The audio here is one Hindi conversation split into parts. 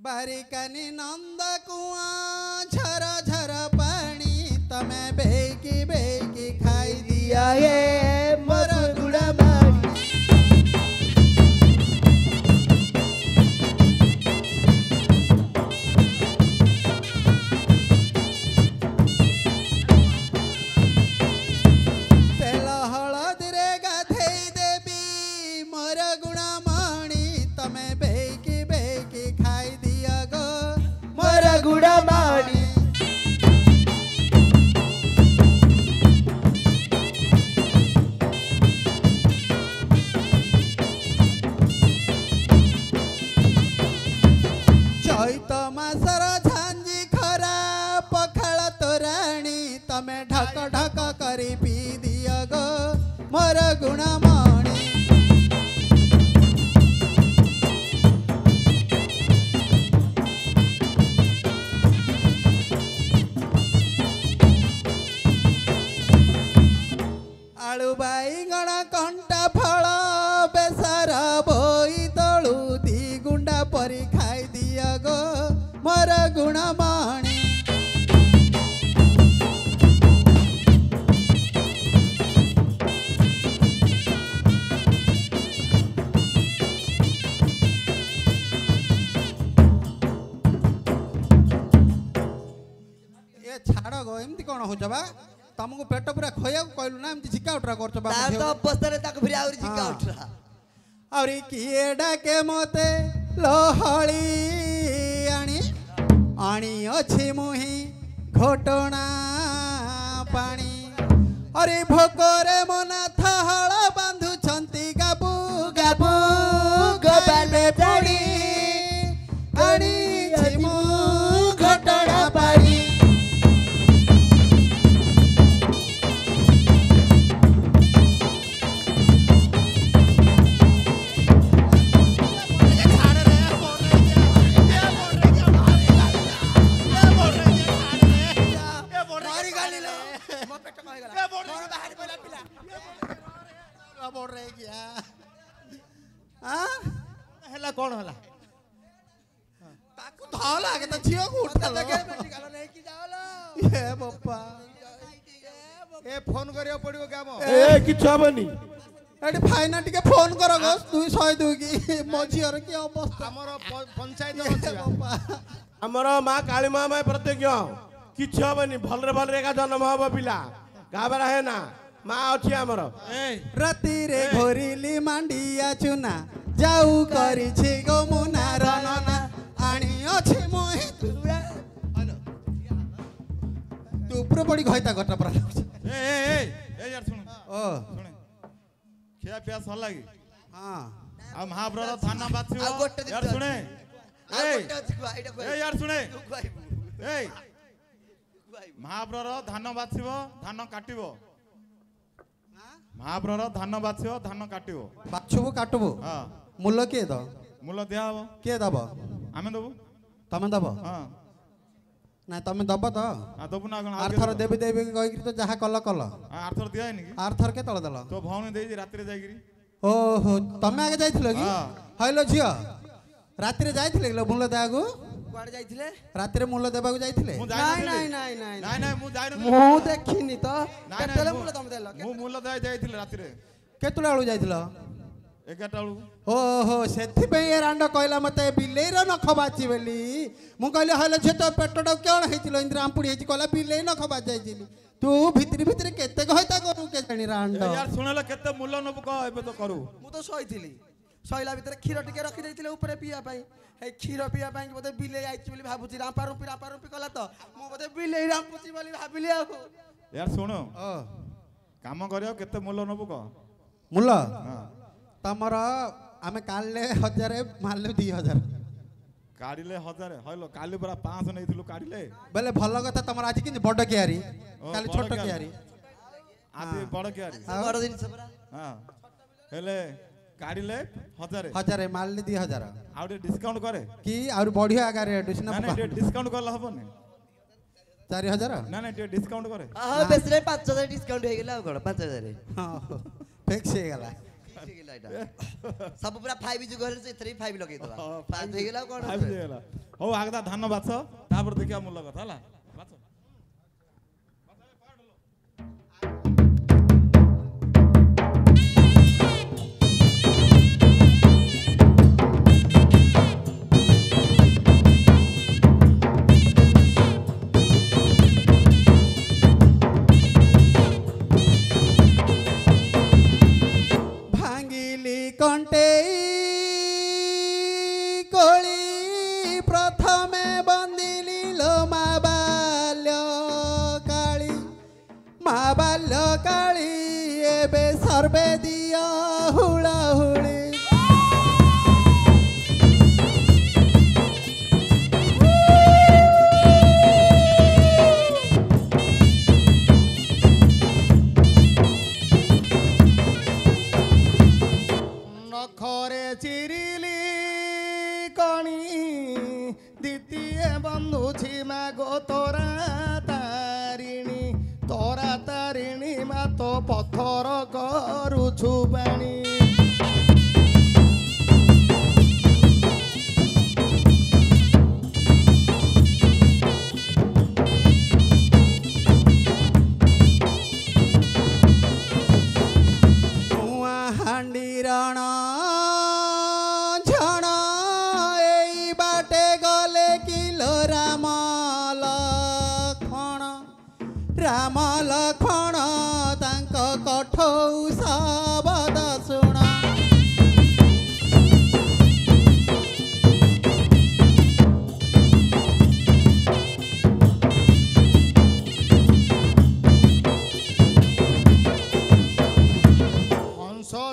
बारिकानी नंद कुआ झर झर पानी तमे बेकी बेकी खाई दिया ये मोर गुड़ा बाड़ी। तेल हलदी रे गाधेई देवी मोर गुणा मणि तमे बेकी बेकी खाई दिया गो मोर गुड़ा बाड़ी। चैत मासर झांजी खरा पखाल तोराणी तमे ढक ढक करी पी दिया गो मोर गुणा मणि। आलू बाईगण कंटा फल बेसार बोई तलू दी गुंडा परी खाई दिया गो मोर गुणा मणि। ए छाड़ गो एमती कौन हो बा तुमको पेट पूरा खोया कहलु ना एमती झिका उठरा करछ बा तो अवस्था रे ताक फिर आउरी झिका उठरा और किए डाके मते लहड़ी आनी आनी अछि मुही घटना पानी। अरे भोकरे मना थहळ बांधु छंती गाबू गाबू गोपाले पड़ी आनी अछि मु घटना पानी। बोल रहे क्या हेला कौन होला ताकू धावला के त छियो को उठला के मेडिकल नहीं की जावला ए बप्पा ए फोन करियो पड़ियो क्या मो ए किछ हबनी एडी फाइना टिके फोन करो गो तू 100 दू की मझियर की अवस्था हमर पंचायत अछि बप्पा हमर मां काली मां मैं प्रत्यज्ञ किछ हबनी भलरे भलरे का जन्म हबो पिला गाबरा है ना मां अछि हमर राती रे घोरिली मांडिया चुना जाऊ करी छी गो मुना रनना आनी अछि मोहि तू ऊपर पड़ी घइता घटा पर ए यार सुन ओ सुन खिया पिया सल लागी हां आ महाप्रभु थाना बाछियो आ गोटे यार सुने ए यार सुने ए महाप्रभु धान बाछिबो धान काटिबो महाप्रभु धान बाछियो धान काटिबो बाछुबो काटबो हां मूल्य के द मूल्य दिया हबो के दब आमे दबो तमे दब हां ना तमे दब त आ दबु ना गण आर्थर देवी देवी कहि कि तो जहा कल कल आर्थर दिया नि की आर्थर के तळ दल तो भौणी देई रात्री जाईगिरी ओहो तमे आगे जाइथिलो की हां हइलो झियो रात्री रे जाइथिले लो मूल्य देआगु कुआडे जाइथिले रात्री रे मूल्य देबागु जाइथिले मु नाही जाई नाही नाही नाही नाही मु जाई मु देखिनी तो केतले मुले तम देलो मु मूल्य देई जाईथिले रात्री रे केतुला आळू जाइथिलो 11 टाळू ओहो सेथि पे ये रांडो कहला मते बिलेई रो नख बाची बेली मु कहले हइलो झे तो पेटडा केण हेतिलो इंद्र आंपुडी हेति कहला बिलेई नख बाच जाइथिली तू भितरी भितरी केते कहता करू के जानी रांडो यार सुनेला केते मूल्य नबु कह एबे तो करू मु तो सहिथिली सहिला भितर खीर टिके रखि देइथिले ऊपर पिया पई ए खीर पिया पई बोते बिलेई आइछि बोली भाबुछि रापा रुपी कला तो मु बोते बिलेई रापुछि बोली भाबिली आ यार सुनो ओ काम करियो केते मूल्य नबु कह मूल्य हां तमर आमे काले 1000 मारले 2000 काढिले 1000 हइलो काली पूरा 500 नैथिलु काढिले बेले भल कथा तमर आज किन बड केयारी काली बड़ छोट केयारी। केयारी आदि बड़ केयारी बड़ दिन सबरा हां हेले काढिले 1000 1000 मारले 2000 आउटे डिस्काउंट करे कि और बढ़िया आगारे एडुसिना ना ना डिस्काउंट करला हबने 4000 ना ना डिस्काउंट करे हां बेस रे 5000 डिस्काउंट हे गेला कोन 5000 हां फिक्स हे गेला सब पूरा 5 जो घर से 3 5 लगे दवा 5 हे गेला कोन 5 गेला ହଉ ଆଗଦା ଧାନ ବାଛ ତାପରେ ଦେଖିବା ମୂଲ କଥା ହେଲା ବାଛ ଭାଙ୍ଗିଲି କଣ୍ଟେଇ କୋଳି ପ୍ରଥମେ ବନ୍ଦିଲି ଲୋ ମା ବାଲ୍ୟ କାଳୀ ଏବେ ସର୍ବେ ଦିଅ ହୁଳାହୁଳି ନଖରେ ଚିରିଲି କଣି ଦ୍ୱିତୀୟ ବନ୍ଧୁ ଝିମା ଗୋ ତୋରା ତାରିଣୀ ମା ତ ପଥର କରୁଛୁ ପାଣି ହାଣ୍ଡିରଣ ଝଣ ଏଇ ବାଟେ ଗଲେ କିଲୋ ରାମ ଲକ୍ଷ୍ମଣ ତାଙ୍କ କଠଉ ଶବଦ ଶୁଣ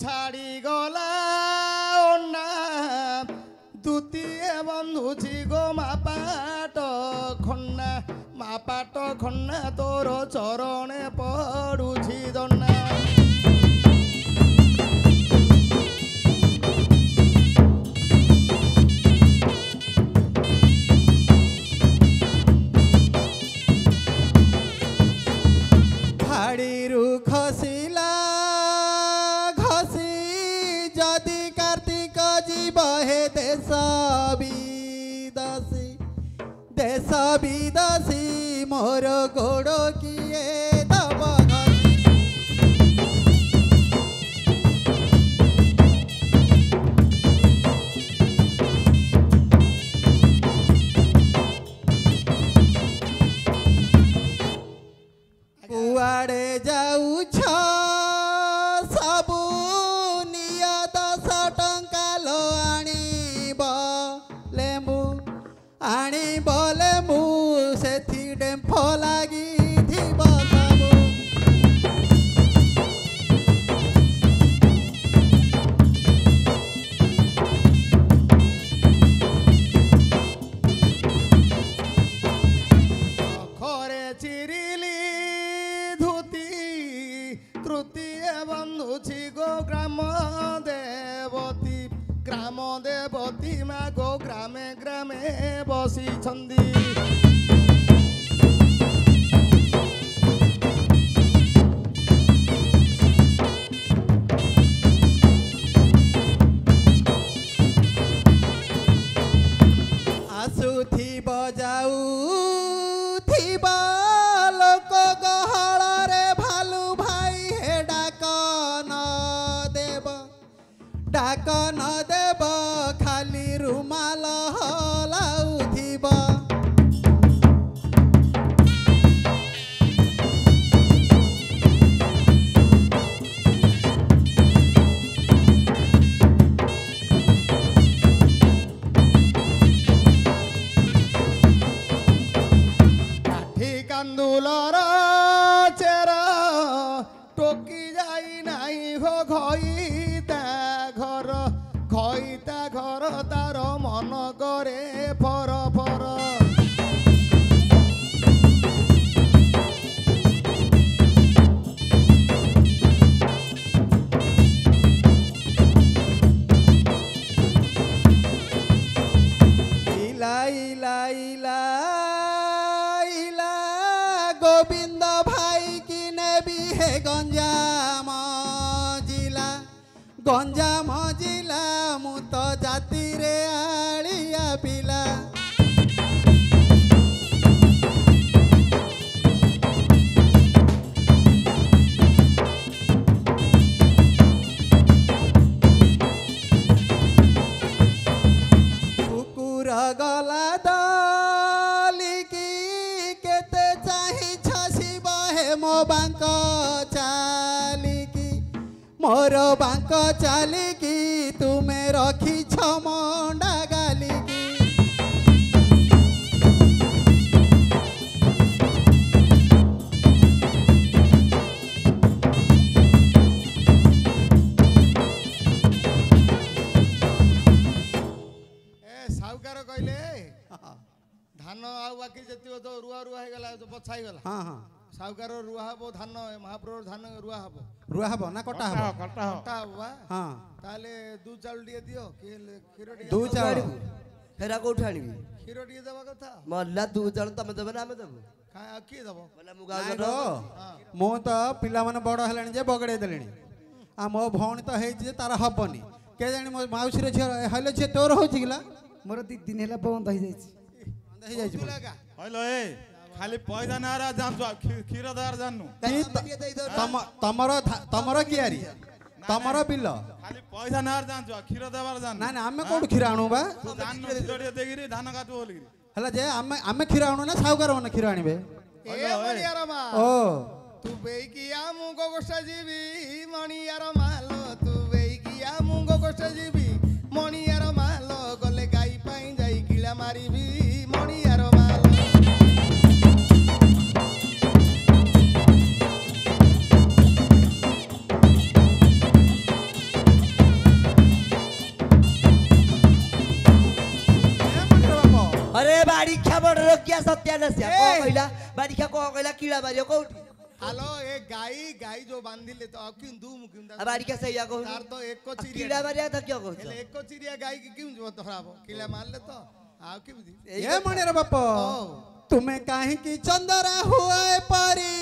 ଛାଡ଼ି ଗଲା ଅନା ଦ୍ୱିତୀୟ ବନ୍ଧୁଛି ଗୋ ମାପାଟ ଖନ୍ନା ତୋର ଚରଣେ ପଡୁଛି ଦନା ଭାଡ଼ିରୁ ଖସିଲା बहे देश विदासी मोर गोड़ किए दब कुआड़े जाऊछ सबू निया 10 टंका लो आनी बोले मु सेथि डेम्फ लागी थिब सबु खरे चिरिली धुती तृतीय बंधु छि गो ग्राम देवती मा गो ग्रामे ग्रामे बसी छंदी आसु थी बजाऊ थिबा लोक गहळ रे भालू भाई हे डाक न देव खाली रुमाल हलाउथिब काठी कांदुलर चेरा टोकी जाई नाही हो घईता घर तार मन करे फर फर इला गोविंद भाई की नेबी है गंजाम जिला मु तो जाति रे आलिया पिला दूर गला दलिकी केते चाही छसी बहे मो बांक चालिकी मोर बांक चालिकी तुमे रखी छमंडा गालिकी साहुकार कहले धान आउ बाकी जतिक तो रुआ रुआ हेगला तो बछा हेगला हाँ हाँ साहुकार रुआ हबो धान महाप्रभु धान रुआ हबो रुआ हब ना कटा हब कटा हबो बा हाँ ताले दू चाउल दिए दियो क्षीर दिए दू चाउल फेरा कोठु आनिबी क्षीर दिए देबा कथा मल्ला दू चाउल तमे देबे ना आमे देबो का किए देबो बोला मु गाव नाଇଁ ଲୋ, ମୁଁ ତ ପିଲାମାନେ ବଡ଼ ହେଲେଣି ଯେ ବଗଡ଼େଇ ଦେଲେଣି ଆଉ ମୋ ଭଉଣୀ ତ ହେଇଛି ଯେ ତାର ହବନି କେଜାଣି ମୋ ମାଉସୀର ଝିଅ ହେଲେ ଝିଅ ତୋର ହଉଛି କିଲା ମୋର 2 ଦିନ ହେଲା ବନ୍ଦ ହେଇଯାଇଛି ବନ୍ଦ ହେଇଯାଇଛି ବୋଧେ। लगा হইলো এ খালি পয়সা নেওয়ার জানছো ক্ষীর দেওয়ার জানু ତମର କିଆରି ତମର ବିଲ খালি পয়সা নেওয়ার জানছো ক্ষীর দেওয়ার জানু ନାଇଁ ନାଇଁ ଆମେ କୋଉଠୁ କ୍ଷୀର ଆଣୁ ବା জানু କ୍ଷୀর ଦେଇକିରି ଧାନ କାଟୁ ବୋଲିକିରି ହେଲା ଯେ ଆମେ କ୍ଷୀର ଆଣୁ ନା ସାହୁକାର ମାନେ କ୍ଷୀର ଆଣିବେ ए मणियार मा ଓ तू बेकिया मुंगो गोष्ठ जीवी मणियार मालो तू बेकिया मुंगो गोष्ठ जीवी मणियार मालो गले गाई पाई जाई किला मारिबी मणियार मालो अरे बाड़ी खा बड़ रोकिया सत्यानाश को कहला बाड़ी खा को कहला कीड़ा मारियो कोठी हेलो ए गाई गाई जो बांधिले तो किन दू मुकिन आ बाड़ी का सही को तार तो एक को चिड़िया कीड़ा मारिया था क्या कहछ हेले एक को चिड़िया गाई की क्यों जो धराबो किला मारले तो आ की बुद्धि ଏ ମଣିର ବାପ ତୁମେ କାହିଁକି ଚନ୍ଦରା ହୁଏ ପରି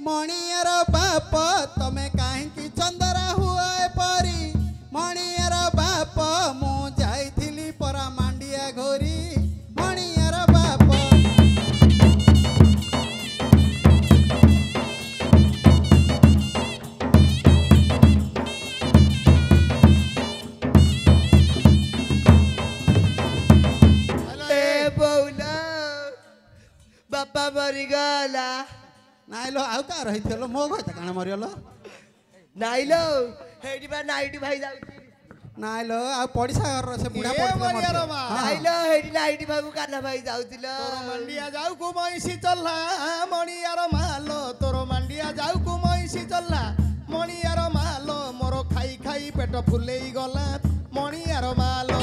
ମଣିର ବାପ ତମେ କାହିଁକି ଚନ୍ଦରା ହୁଏ ପରି ମଣିର ବାପ ମୁଁ ଯାଇଥିଲି ପରା ମାଣ୍ଡିଆ ଘୋରି ମଣିର ବାପ ए बौला बापा मरी गला ନାଇଁ ଲୋ ଆଉ କାହାର ହେଇଥିଲ ମୋ କଥା କାଣା ମରିଗଲ नाइलो हेडी बा नाइटी भाई जाउची ନାଇଁ ଲୋ ଆଉ ପଡ଼ିଶା ଘରର ସେ ବୁଢ଼ା ଏ ପଡ଼ିଥିଲା ମରିଗଲ ମରିଗଲା। ମା। ହଁ। नाइलो हेडी नाइटी भाई काना भाई जाउतिलो तोर मंडिया जाऊ को महिषी चल्ला मणियार मालो तोर मंडिया जाऊ को महिषी चल्ला मणियार मालो मोर खाई खाई पेट फुलेई गला मणियार मालो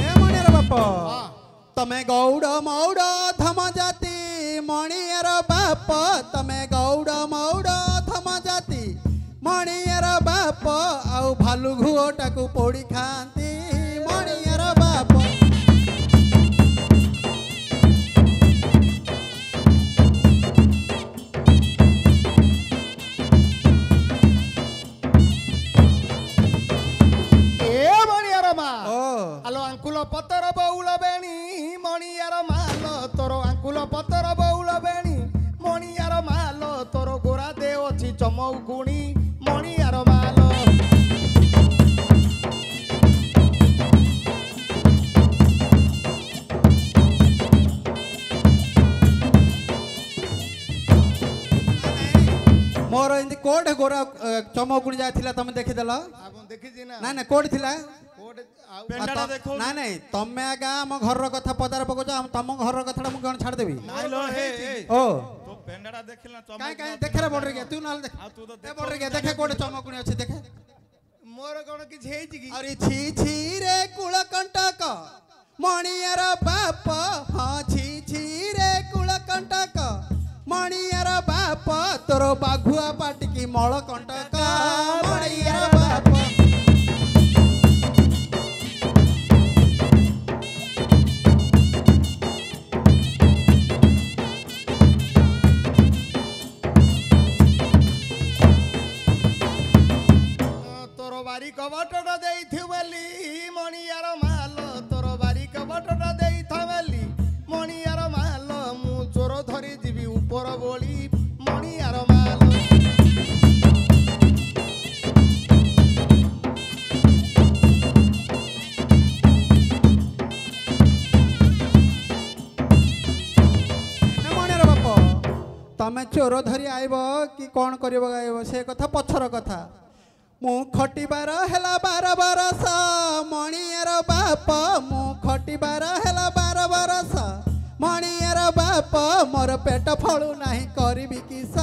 ଏ ମଣିର ବାପ ତମେ ଗୌଡ଼ ମୌଡ଼ ଧମ ଜାତି ମଣିର ବାପ ତମେ ଗୌଡ଼ ମୌଡ଼ ଧମ ଜାତି ମଣିର ବାପ ଆଉ ଭାଲୁ ଘୁଅଟାକୁ ପୋଡ଼ି ଖାଆନ୍ତି ମଣିର ବାପ ए मणियार मा ଓ आलो अंकुल पतर बौल बेणी मणियार मालो तोर अंकुल पतर बौल बेणी मणियार मालो तोर गोरा दे अछि चमौकुणी मणियार मालो ମୋର ଏମିତି କୋଉଠି ଗୋରା ଚମକୁଣି ଯାଇଥିଲା ତମେ ଦେଖିଦେଲ ଆପଣ ଦେଖିଛି ନା ନାଇଁ ନାଇଁ କୋଉଠି ଥିଲା କୋଉଠି ଆଉ পেন্ডাটা দেখো ନାଇଁ ନାଇଁ ତମେ ଆଗା ଆମ ଘରର କଥା ପଦାରେ ପକଉଛ ତମ ଘରର କଥାଟା ମୁଁ କଣ ଛାଡ଼ିଦେବି নাইলো হে হে ଓ তো পেন্ডাটা দেখিলা চমক କାଇଁ କାଇଁ ଦେଖେରେ ବଡରେ ଗିଆ ତୁ ନହେଲେ ଦେଖ ଆଉ ତୁ ତ ଏ ବଡରେ ଗିଆ ଦେଖେ କୋଉଠି ଚମକୁଣି ଅଛି ଦେଖେ ମୋର କଣ କିଛି ହେଇଛି କି ଆରେ ଛି ଛି ରେ କୁଳ କଣ୍ଟକ ମଣିଆର ବାପ ହଁ ଛି ଛି ରେ କୁଳ କଣ୍ଟକ ମଣିଆର ବାପ ତୋର ବାଘୁଆ ପାଟିକି ମଳ କଣ୍ଟକ ମଣିଆର ବାପ ତୋର ବାରି କବାଟଟା ଦେଇଥିବ ବୋଲି ମଣିଆର ମାଲ ତୋର ବାରି କବାଟଟା ଦେଇଥା ବୋଲି ମଣିଆର ମାଲ ମୁଁ ଚୋର ଧରି ତମେ ଚୋର ଧରି ଆଇବ କି କ'ଣ କରିବ ଗାଇବ ସେ କଥା ପଛର କଥା। ମୁଁ ଖଟିବାର ହେଲା 12 ବରଷ ମଣିଆର ବାପ ମୁଁ ଖଟିବାର ହେଲା 12 ବରଷ ମଣିଆର ବାପ ମୋର ପେଟ ଫଳୁ ନାହିଁ କରିବି କିସ।